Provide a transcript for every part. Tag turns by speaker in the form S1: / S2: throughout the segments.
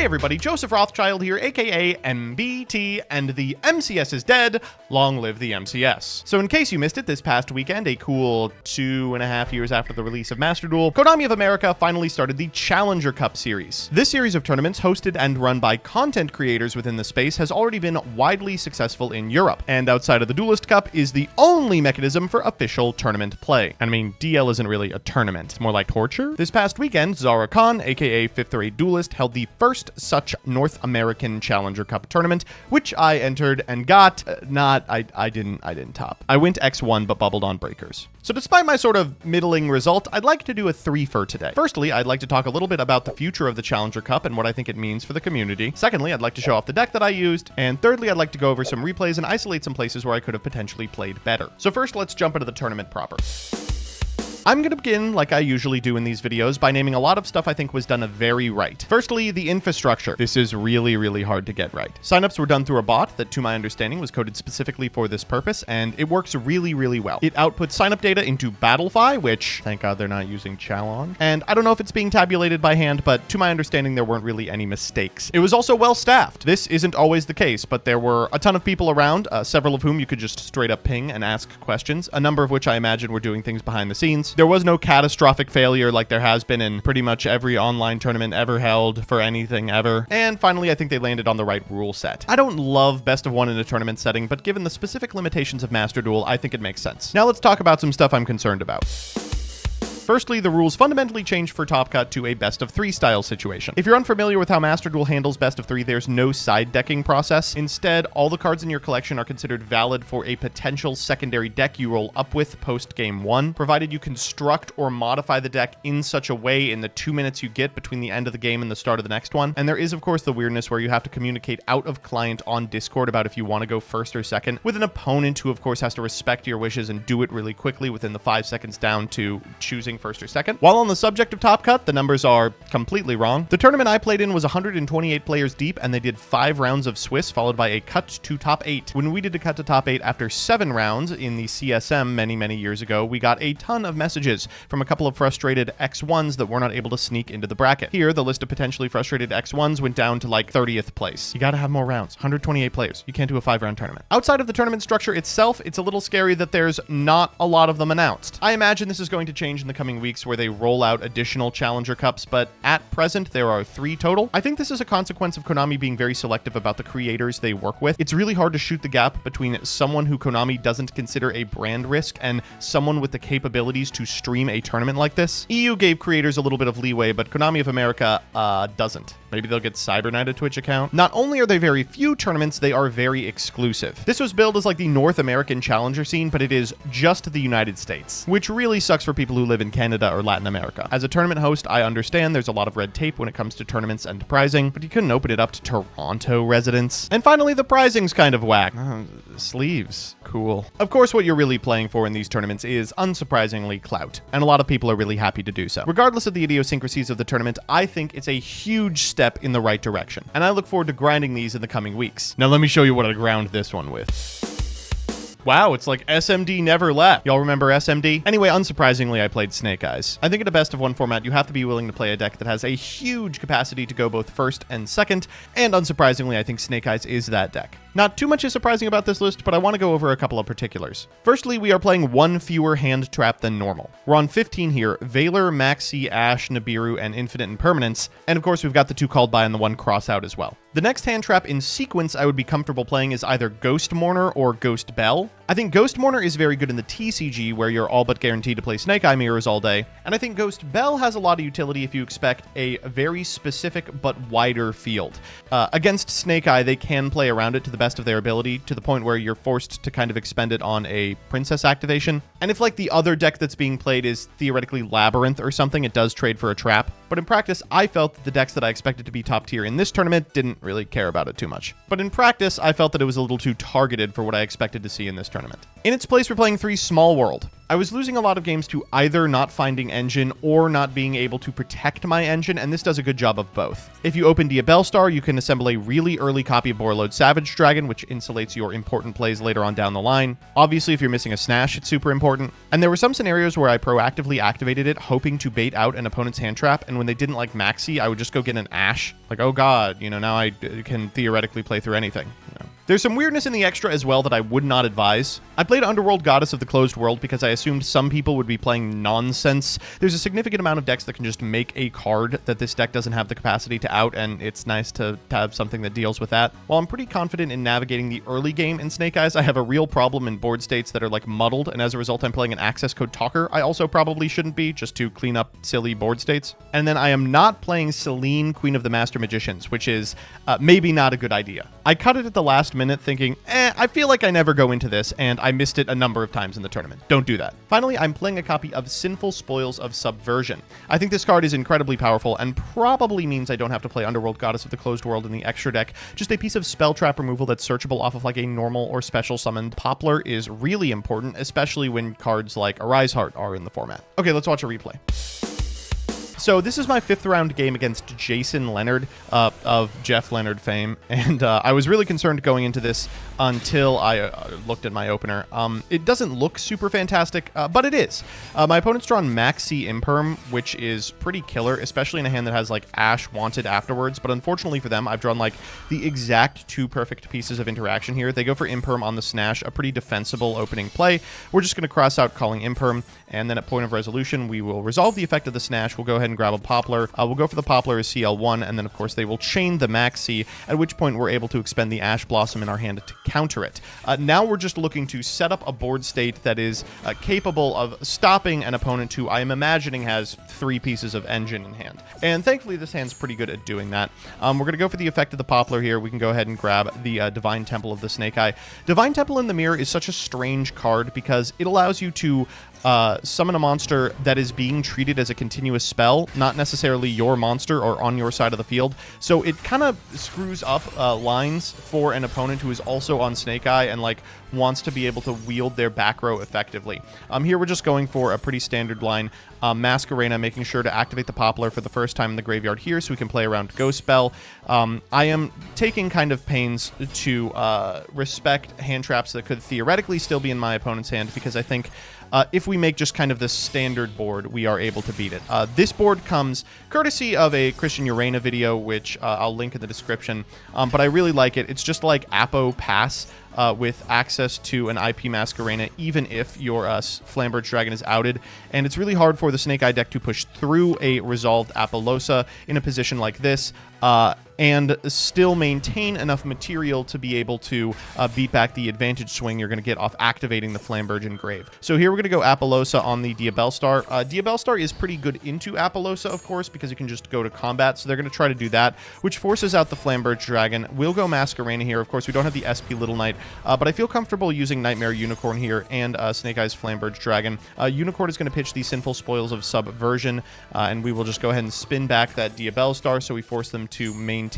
S1: everybody, Joseph Rothschild here, aka MBT, and the MCS is dead. Long live the MCS. So in case you missed it, this past weekend, a cool 2.5 years after the release of Master Duel, Konami of America finally started the Challenger Cup series. This series of tournaments, hosted and run by content creators within the space, has already been widely successful in Europe, and outside of the Duelist Cup is the only mechanism for official tournament play. And I mean, DL isn't really a tournament, it's more like torture. This past weekend, Zara Khan, aka 5th Rate Duelist, held the first such North American Challenger Cup tournament, which I entered and got. I didn't top. I went X1 but bubbled on breakers. So despite my sort of middling result, I'd like to do a 3 for today. Firstly, I'd like to talk a little bit about the future of the Challenger Cup and what I think it means for the community. Secondly, I'd like to show off the deck that I used. And thirdly, I'd like to go over some replays and isolate some places where I could have potentially played better. So first, let's jump into the tournament proper. I'm going to begin, like I usually do in these videos, by naming a lot of stuff I think was done very right. Firstly, the infrastructure. This is really hard to get right. Signups were done through a bot that, to my understanding, was coded specifically for this purpose, and it works really well. It outputs signup data into Battlefy, which, thank God they're not using Challenge. And I don't know if it's being tabulated by hand, but to my understanding, there weren't really any mistakes. It was also well staffed. This isn't always the case, but there were a ton of people around, several of whom you could just straight up ping and ask questions, a number of which I imagine were doing things behind the scenes. There was no catastrophic failure like there has been in pretty much every online tournament ever held for anything ever. And finally, I think they landed on the right rule set. I don't love best of one in a tournament setting, but given the specific limitations of Master Duel, I think it makes sense. Now let's talk about some stuff I'm concerned about. Firstly, the rules fundamentally changed for Top Cut to a best of 3 style situation. If you're unfamiliar with how Master Duel handles best of 3, there's no side decking process. Instead, all the cards in your collection are considered valid for a potential secondary deck you roll up with post game 1, provided you construct or modify the deck in such a way in the 2 minutes you get between the end of the game and the start of the next one. And there is, of course, the weirdness where you have to communicate out of client on Discord about if you want to go first or second, with an opponent who, of course, has to respect your wishes and do it really quickly within the 5 seconds down to choosing first or second. While on the subject of Top Cut, the numbers are completely wrong. The tournament I played in was 128 players deep, and they did 5 rounds of Swiss, followed by a cut to top 8. When we did a cut to top 8 after 7 rounds in the CSM many years ago, we got a ton of messages from a couple of frustrated X1s that were not able to sneak into the bracket. Here, the list of potentially frustrated X1s went down to like 30th place. You gotta have more rounds. 128 players. You can't do a 5-round tournament. Outside of the tournament structure itself, it's a little scary that there's not a lot of them announced. I imagine this is going to change in the coming weeks where they roll out additional Challenger Cups, but at present, there are 3 total. I think this is a consequence of Konami being very selective about the creators they work with. It's really hard to shoot the gap between someone who Konami doesn't consider a brand risk and someone with the capabilities to stream a tournament like this. EU gave creators a little bit of leeway, but Konami of America doesn't. Maybe they'll get Cyberknight a Twitch account. Not only are there very few tournaments, they are very exclusive. This was billed as like the North American Challenger scene, but it is just the United States, which really sucks for people who live in Canada or Latin America. As a tournament host, I understand there's a lot of red tape when it comes to tournaments and prizing, but you couldn't open it up to Toronto residents. And finally, the prizing's kind of whack. Sleeves. Cool. Of course, what you're really playing for in these tournaments is, unsurprisingly, clout, and a lot of people are really happy to do so. Regardless of the idiosyncrasies of the tournament, I think it's a huge step in the right direction, and I look forward to grinding these in the coming weeks. Now let me show you what I ground this one with. Wow, it's like SMD never left. Y'all remember SMD? Anyway, unsurprisingly, I played Snake Eyes. I think in a best of 1 format, you have to be willing to play a deck that has a huge capacity to go both first and second, and unsurprisingly, I think Snake Eyes is that deck. Not too much is surprising about this list, but I want to go over a couple of particulars. Firstly, we are playing 1 fewer hand trap than normal. We're on 15 here: Valor, Maxi, Ash, Nibiru, and Infinite Impermanence, and of course, we've got the 2 called by and the 1 cross out as well. The next hand trap in sequence I would be comfortable playing is either Ghost Mourner or Ghost Bell. I think Ghost Mourner is very good in the TCG, where you're all but guaranteed to play Snake Eye Mirrors all day, and I think Ghost Bell has a lot of utility if you expect a very specific but wider field. Against Snake Eye, they can play around it to the best of their ability, to the point where you're forced to kind of expend it on a Princess activation. And if like the other deck that's being played is theoretically Labyrinth or something, it does trade for a trap. But in practice, I felt that the decks that I expected to be top tier in this tournament didn't really care about it too much. But in practice, I felt that it was a little too targeted for what I expected to see in this tournament. tournament. In its place, we're playing 3 Small World. I was losing a lot of games to either not finding engine or not being able to protect my engine, and this does a good job of both. If you open diaBellstar, you can assemble a really early copy of Borreload Savage Dragon, which insulates your important plays later on down the line. Obviously, if you're missing a Snash, it's super important. And there were some scenarios where I proactively activated it, hoping to bait out an opponent's hand trap, and when they didn't like Maxi, I would just go get an Ash. Like, oh god, now I can theoretically play through anything. There's some weirdness in the extra as well that I would not advise. I played Underworld Goddess of the Closed World because I assumed some people would be playing nonsense. There's a significant amount of decks that can just make a card that this deck doesn't have the capacity to out, and it's nice to have something that deals with that. While I'm pretty confident in navigating the early game in Snake Eyes, I have a real problem in board states that are like muddled, and as a result I'm playing an access code talker I also probably shouldn't be, just to clean up silly board states. And then I am not playing Selene, Queen of the Master Magicians, which is maybe not a good idea. I cut it at the last minute thinking, I feel like I never go into this, and I missed it a number of times in the tournament. Don't do that. Finally, I'm playing a copy of Sinful Spoils of Subversion. I think this card is incredibly powerful and probably means I don't have to play Underworld Goddess of the Closed World in the extra deck. Just a piece of spell trap removal that's searchable off of like a normal or special summoned Poplar is really important, especially when cards like Arise Heart are in the format. Okay, let's watch a replay. So this is my 5th round game against Jason Leonard of Jeff Leonard fame, and I was really concerned going into this until I looked at my opener. It doesn't look super fantastic, but it is. My opponent's drawn Maxi Imperm, which is pretty killer, especially in a hand that has like Ash wanted afterwards, but unfortunately for them, I've drawn like the exact 2 perfect pieces of interaction here. They go for Imperm on the Snash, a pretty defensible opening play. We're just going to cross out calling Imperm, and then at point of resolution, we will resolve the effect of the Snash. We'll go ahead and grab a Poplar. We'll go for the Poplar as CL1, and then of course they will chain the Maxi, at which point we're able to expend the Ash Blossom in our hand to counter it. Now we're just looking to set up a board state that is capable of stopping an opponent who I am imagining has 3 pieces of engine in hand. And thankfully this hand's pretty good at doing that. We're going to go for the effect of the Poplar here. We can go ahead and grab the Divine Temple of the Snake Eye. Divine Temple in the Mirror is such a strange card because it allows you to summon a monster that is being treated as a continuous spell, not necessarily your monster or on your side of the field. So it kind of screws up lines for an opponent who is also on Snake Eye and like wants to be able to wield their back row effectively. Here we're just going for a pretty standard line. Masquerena, making sure to activate the Poplar for the first time in the graveyard here so we can play around Ghost Spell. I am taking kind of pains to respect hand traps that could theoretically still be in my opponent's hand, because I think if we make just kind of this standard board, we are able to beat it. This board comes courtesy of a Christian Urena video, which I'll link in the description, but I really like it. It's just like Apo Pass with access to an IP Masquerena, even if your Flamberge Dragon is outed, and it's really hard for the Snake Eye deck to push through a resolved Apollosa in a position like this, and still maintain enough material to be able to beat back the advantage swing you're going to get off activating the Flamberge Engrave. So here we're going to go Apollosa on the diaBellstar. diaBellstar is pretty good into Apollosa, of course, because you can just go to combat, so they're going to try to do that, which forces out the Flamberge Dragon. We'll go Masquerena here. Of course, we don't have the SP Little Knight, but I feel comfortable using Nightmare Unicorn here and Snake Eyes Flamberge Dragon. Unicorn is going to pitch the Sinful Spoils of Subversion, and we will just go ahead and spin back that diaBellstar, so we force them to maintain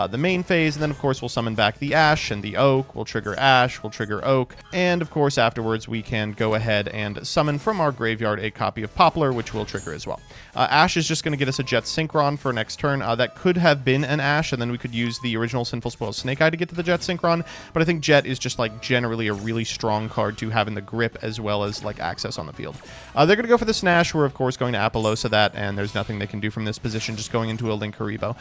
S1: the main phase, and then of course we'll summon back the Ash and the Oak. We'll trigger Ash, we'll trigger Oak, and of course afterwards we can go ahead and summon from our graveyard a copy of Poplar, which will trigger as well. Ash is just going to get us a Jet Synchron for next turn. That could have been an Ash, and then we could use the original Sinful Spoils Snake Eye to get to the Jet Synchron, but I think Jet is just like generally a really strong card to have in the grip as well as like access on the field. They're going to go for the Snash. We're of course going to Apollosa that, and there's nothing they can do from this position, just going into a Link Haribo.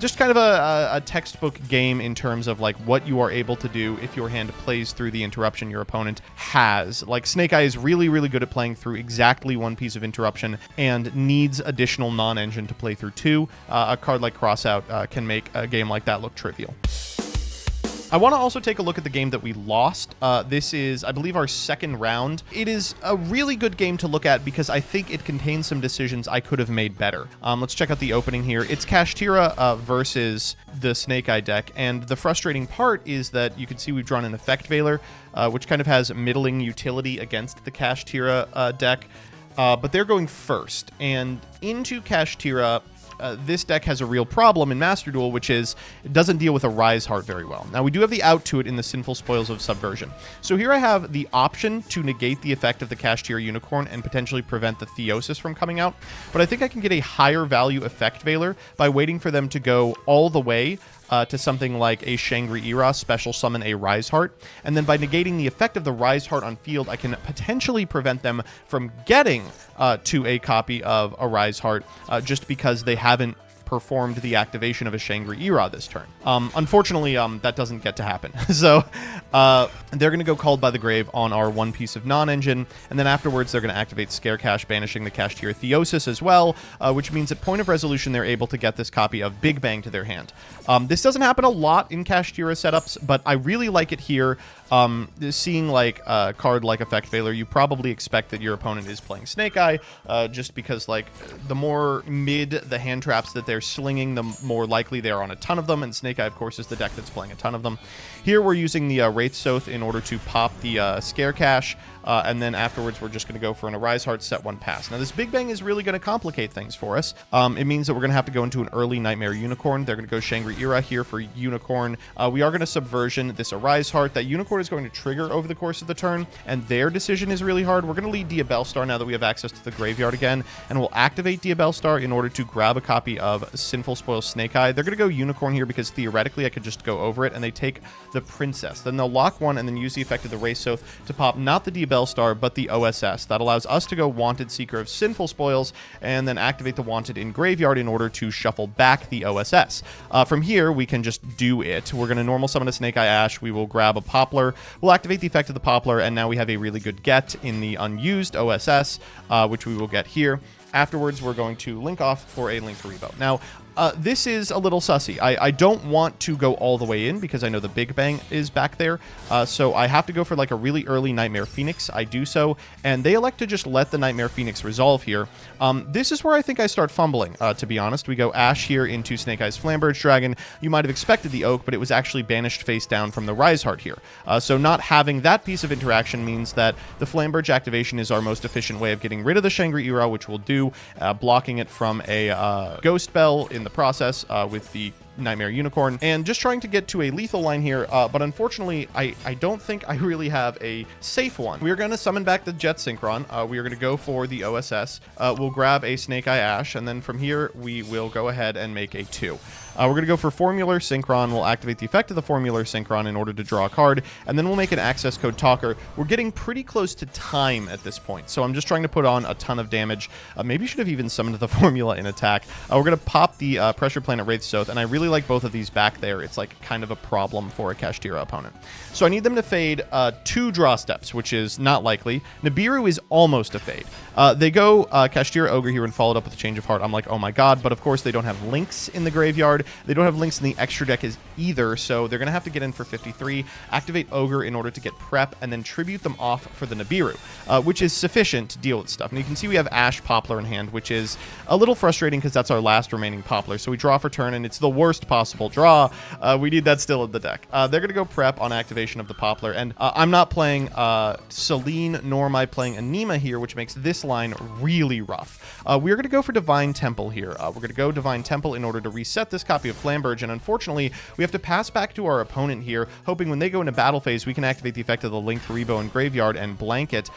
S1: Just kind of a textbook game in terms of like what you are able to do if your hand plays through the interruption your opponent has. Like Snake Eye is really, really good at playing through exactly 1 piece of interruption and needs additional non-engine to play through 2. A card like Crossout can make a game like that look trivial. I want to also take a look at the game that we lost. This is, I believe, our 2nd round. It is a really good game to look at because I think it contains some decisions I could have made better. Let's check out the opening here. It's Kashtira versus the Snake Eye deck, and the frustrating part is that you can see we've drawn an Effect Veiler, which kind of has middling utility against the Kashtira deck, but they're going first, and into Kashtira, this deck has a real problem in Master Duel, which is it doesn't deal with a Rise Heart very well. Now, we do have the out to it in the Sinful Spoils of Subversion. So here I have the option to negate the effect of the Kashtira Unicorn and potentially prevent the Theosis from coming out, but I think I can get a higher value effect Veiler by waiting for them to go all the way to something like a Shangri-Ira, special summon a Rise Heart, and then by negating the effect of the Rise Heart on field, I can potentially prevent them from getting to a copy of a Rise Heart just because they haven't performed the activation of a Shangri-Ira this turn. Unfortunately, that doesn't get to happen. So they're going to go Called by the Grave on our one piece of non-engine, and then afterwards they're going to activate Scare Cash, banishing the Kashtira Theosis as well, which means at point of resolution they're able to get this copy of Big Bang to their hand. This doesn't happen a lot in Kashtira setups, but I really like it here. Seeing like a card like Effect Veiler, you probably expect that your opponent is playing Snake Eye, just because like the more mid the hand traps that they're slinging, the more likely they are on a ton of them, and Snake Eye, of course, is the deck that's playing a ton of them. Here we're using the Wraith Soth in order to pop the Scare Cash, and then afterwards we're just going to go for an Arise Heart, set one pass. Now this Big Bang is really going to complicate things for us. It means that we're going to have to go into an early Nightmare Unicorn. They're going to go Shangri-Ira here for Unicorn. We are going to Subversion this Arise Heart. That Unicorn is going to trigger over the course of the turn, and their decision is really hard. We're going to lead diaBellstar now that we have access to the graveyard again, and we'll activate diaBellstar in order to grab a copy of Sinful Spoils Snake Eye. They're going to go Unicorn here because theoretically I could just go over it, and they take the Princess. Then they'll lock one and then use the effect of the Wraith Soth to pop not the diaBellstar, but the OSS. That allows us to go Wanted, Seeker of Sinful Spoils, and then activate the Wanted in graveyard in order to shuffle back the OSS. From here, we can just do it. We're going to normal summon a Snake Eye Ash. We will grab a Poplar. We'll activate the effect of the Poplar, and now we have a really good get in the unused OSS, which we will get here. Afterwards, we're going to link off for a Linkuriboh. Now, this is a little sussy. I don't want to go all the way in because I know the Big Bang is back there. So I have to go for like a really early Nightmare Phoenix. I do so, and they elect to just let the Nightmare Phoenix resolve here. This is where I think I start fumbling, to be honest. We go Ash here into Snake Eye's Flamberge Dragon. You might have expected the Oak, but it was actually banished face down from the Rise Heart here. So not having that piece of interaction means that the Flamberge activation is our most efficient way of getting rid of the Shangri-Ira, which we'll do, blocking it from a Ghost Bell in the process with the Nightmare Unicorn, and just trying to get to a lethal line here, but unfortunately I don't think I really have a safe one. We are going to summon back the Jet Synchron. We are going to go for the OSS. We'll grab a Snake Eye Ash, and then from here we will go ahead and make a 2. We're going to go for Formular Synchron. We'll activate the effect of the Formular Synchron in order to draw a card, and then we'll make an Access Code Talker. We're getting pretty close to time at this point, so I'm just trying to put on a ton of damage. Maybe should have even summoned the Formula in attack. We're going to pop the Pressure Planet Wraith Soth, and I really like both of these back there. It's like kind of a problem for a Kashtira opponent. So I need them to fade 2 draw steps, which is not likely. Nibiru is almost a fade. They go Kashtira Ogre here and followed up with a Change of Heart. I'm like, oh my god, but of course they don't have links in the graveyard. They don't have links in the extra deck either, so they're going to have to get in for 53, activate Ogre in order to get prep, and then tribute them off for the Nibiru, which is sufficient to deal with stuff. And you can see we have Ash Poplar in hand, which is a little frustrating because that's our last remaining Poplar. So we draw for turn, and it's the worst possible draw. We need that still in the deck. They're going to go prep on activation of the Poplar, and I'm not playing Celine, nor am I playing Anima here, which makes this line really rough. We're going to go for Divine Temple here. We're going to go Divine Temple in order to reset this copy of Flamberge, and unfortunately, we have to pass back to our opponent here, hoping when they go into battle phase, we can activate the effect of the Linkuriboh in graveyard and blanket.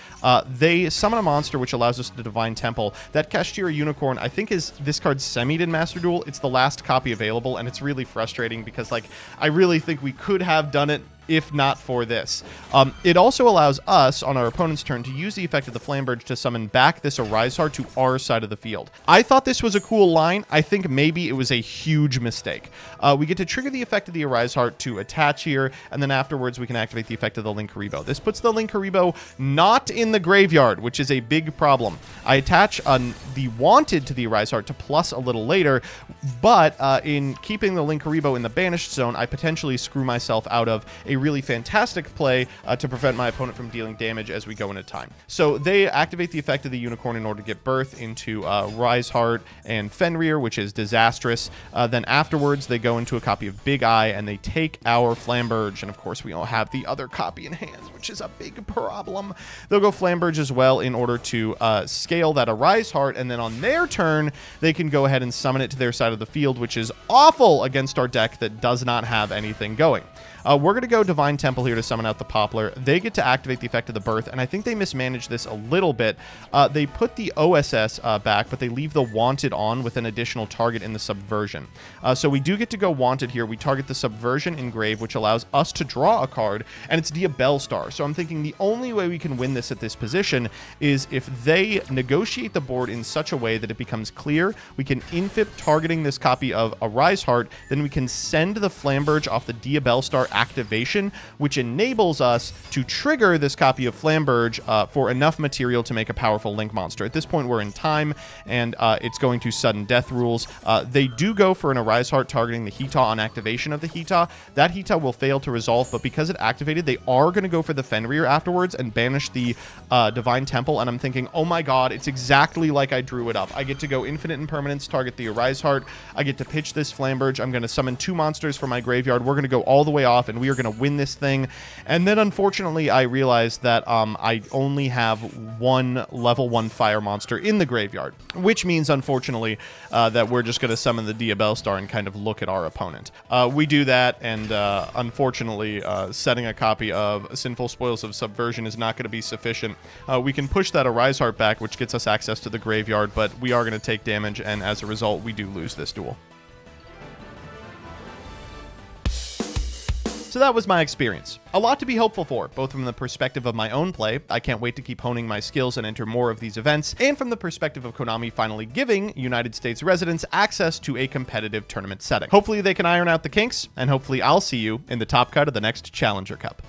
S1: They summon a monster, which allows us to Divine Temple. That Kashtira Unicorn, I think, is this card semied in Master Duel. It's the last copy available, and it's really frustrating because, like, I really think we could have done it if not for this. It also allows us, on our opponent's turn, to use the effect of the Flamberge to summon back this Arise Heart to our side of the field. I thought this was a cool line. I think maybe it was a huge mistake. We get to trigger the effect of the Arise Heart to attach here, and then afterwards we can activate the effect of the Linkuriboh. This puts the Linkuriboh not in the graveyard, which is a big problem. I attach the Wanted to the Arise Heart to plus a little later, but in keeping the Linkuriboh in the banished zone, I potentially screw myself out of a a really fantastic play to prevent my opponent from dealing damage as we go into time. So they activate the effect of the Unicorn in order to get birth into Rise Heart and Fenrir, which is disastrous. Then afterwards, they go into a copy of Big Eye, and they take our Flamberge, and of course, we all have the other copy in hand, which is a big problem. They'll go Flamberge as well in order to scale that Arise Heart, and then on their turn, they can go ahead and summon it to their side of the field, which is awful against our deck that does not have anything going. We're going to go Divine Temple here to summon out the Poplar. They get to activate the effect of the Birth, and I think they mismanaged this a little bit. They put the OSS back, but they leave the Wanted on with an additional target in the Subversion. So we do get to go Wanted here. We target the Subversion Engrave, which allows us to draw a card, and it's Diabellstar. So I'm thinking the only way we can win this at this position is if they negotiate the board in such a way that it becomes clear we can infip targeting this copy of Arise Heart, then we can send the Flamberge off the Diabellstar activation, which enables us to trigger this copy of Flamberge for enough material to make a powerful Link monster. At this point, we're in time, and it's going to sudden death rules. They do go for an Arise Heart targeting the Hita on activation of the Hita. That Hita will fail to resolve, but because it activated, they are going to go for the Fenrir afterwards and banish the Divine Temple, and I'm thinking, oh my god, it's exactly like I drew it up. I get to go Infinite Impermanence, target the Arise Heart. I get to pitch this Flamberge. I'm going to summon 2 monsters from my graveyard. We're going to go all the way off, and we are going to win this thing. And then unfortunately I realized that I only have 1 level 1 fire monster in the graveyard, which means unfortunately that we're just going to summon the Diabellstar and kind of look at our opponent. We do that, and unfortunately setting a copy of Sinful Spoils of Subversion is not going to be sufficient. We can push that Arise Heart back, which gets us access to the graveyard, but we are going to take damage, and as a result we do lose this duel. So that was my experience. A lot to be hopeful for, both from the perspective of my own play, I can't wait to keep honing my skills and enter more of these events, and from the perspective of Konami finally giving United States residents access to a competitive tournament setting. Hopefully they can iron out the kinks, and hopefully I'll see you in the top cut of the next Challenger Cup.